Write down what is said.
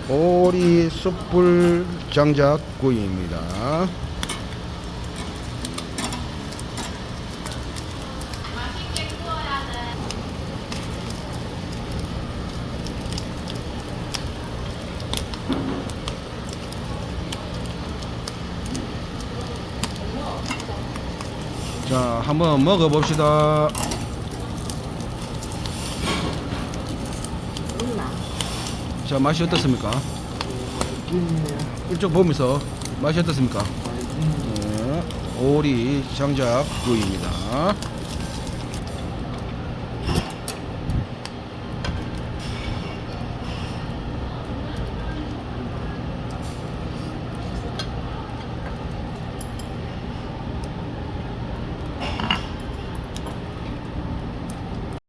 오리 숯불 장작구이입니다. 자, 한번 먹어봅시다. 자, 맛이 어떻습니까? 이쪽 보면서 맛이 어떻습니까? 네, 오리 장작구이입니다.